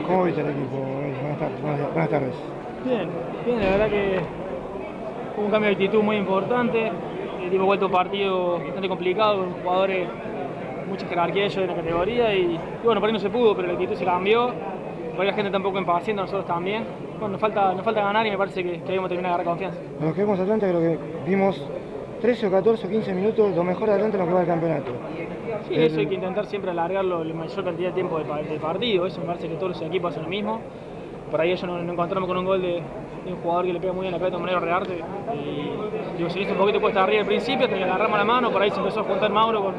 ¿Cómo viste el equipo? Buenas tardes. Bien, bien, la verdad que hubo un cambio de actitud muy importante. El equipo ha vuelto a un partido bastante complicado, con jugadores de mucha jerarquía ellos de la categoría y bueno, por ahí no se pudo, pero la actitud se cambió. Por ahí la gente tampoco impaciente, nosotros también. Bueno, nos falta ganar y me parece que debemos terminar de agarrar confianza. Los que vimos Atlanta creo que vimos 13 o 14 o 15 minutos lo mejor de Atlanta en lo que va del campeonato. Sí, eso hay que intentar siempre alargarlo la mayor cantidad de tiempo del partido. Eso me parece que todos los equipos hacen lo mismo. Por ahí ellos nos encontramos con un gol de un jugador que le pega muy bien la pelota de manera Rearte. Y digo, se hizo un poquito cuesta arriba al principio, hasta que le agarramos la mano. Por ahí se empezó a juntar Mauro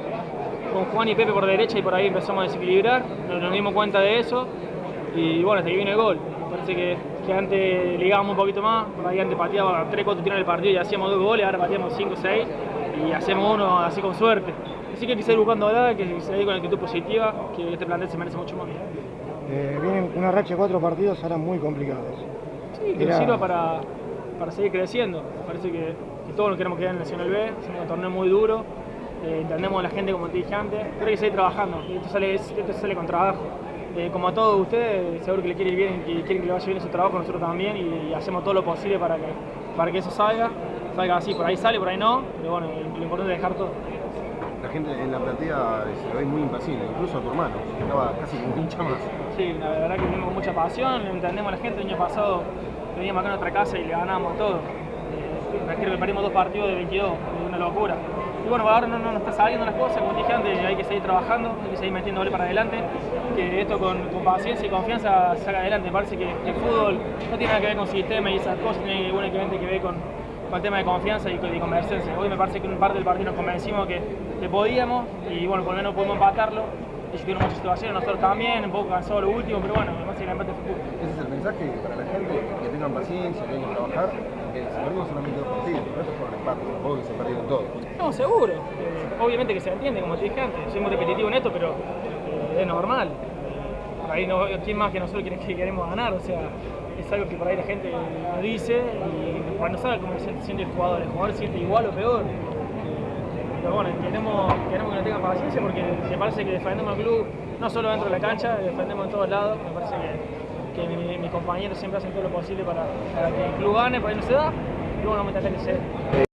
con Juan y Pepe por derecha y por ahí empezamos a desequilibrar. Nos dimos cuenta de eso y bueno, hasta que vino el gol. Me parece que antes ligábamos un poquito más. Por ahí antes pateaba 3-4 tiros en el partido y hacíamos 2 goles. Ahora pateamos 5-6 y hacemos uno así con suerte. Así que hay que seguir buscando ahora, que seguir con actitud positiva, que este plantel se merece mucho más. Vienen una racha de 4 partidos ahora muy complicados. Sí, que nos sirva para seguir creciendo. Parece que todos nos queremos quedar en Nacional B, es un torneo muy duro, entendemos a la gente como te dije antes, pero hay que seguir trabajando, y esto sale con trabajo. Como a todos ustedes, seguro que le quiere ir bien, que quieren que le vaya bien su trabajo, nosotros también, y hacemos todo lo posible para que eso salga así, por ahí sale, por ahí no, pero bueno, lo importante es dejar todo. La gente en la platea se lo ve muy impaciente, incluso a tu hermano, que estaba casi como un hincha más. Sí, la verdad que venimos con mucha pasión, entendemos a la gente. El año pasado veníamos acá en nuestra casa y le ganábamos todo. Creo que perdimos 2 partidos de 22, es una locura. Y bueno, ahora no nos está saliendo las cosas, como dije antes, hay que seguir trabajando, hay que seguir metiendo goles para adelante, que esto con paciencia y confianza salga adelante. Me parece que el fútbol no tiene nada que ver con sistema y esas cosas, tiene únicamente que ver con el tema de confianza y convencerse. Hoy me parece que en un parte del partido nos convencimos que podíamos y bueno, por lo menos pudimos empatarlo. Ellos tuvieron muchas situaciones, nosotros también, un poco cansados lo último, pero bueno, me parece que el empate fue justo. Ese es el mensaje para la gente, que tengan paciencia, que hay que trabajar, que se perdimos solamente 2 partidos, pero eso fue un empate, tampoco que se perdieron todos. No, seguro. Obviamente que se entiende, como te dije antes, soy muy repetitivo en esto, pero es normal. Por ahí no, ¿quién más que nosotros que queremos ganar? O sea, es algo que por ahí la gente nos dice y cuando sabe cómo se siente el jugador se siente igual o peor. Pero bueno, queremos que nos tengan paciencia porque me parece que defendemos al club no solo dentro de la cancha, defendemos en todos lados. Me parece que mis compañeros siempre hacen todo lo posible para que el club gane, por ahí no se da. Y bueno, me que se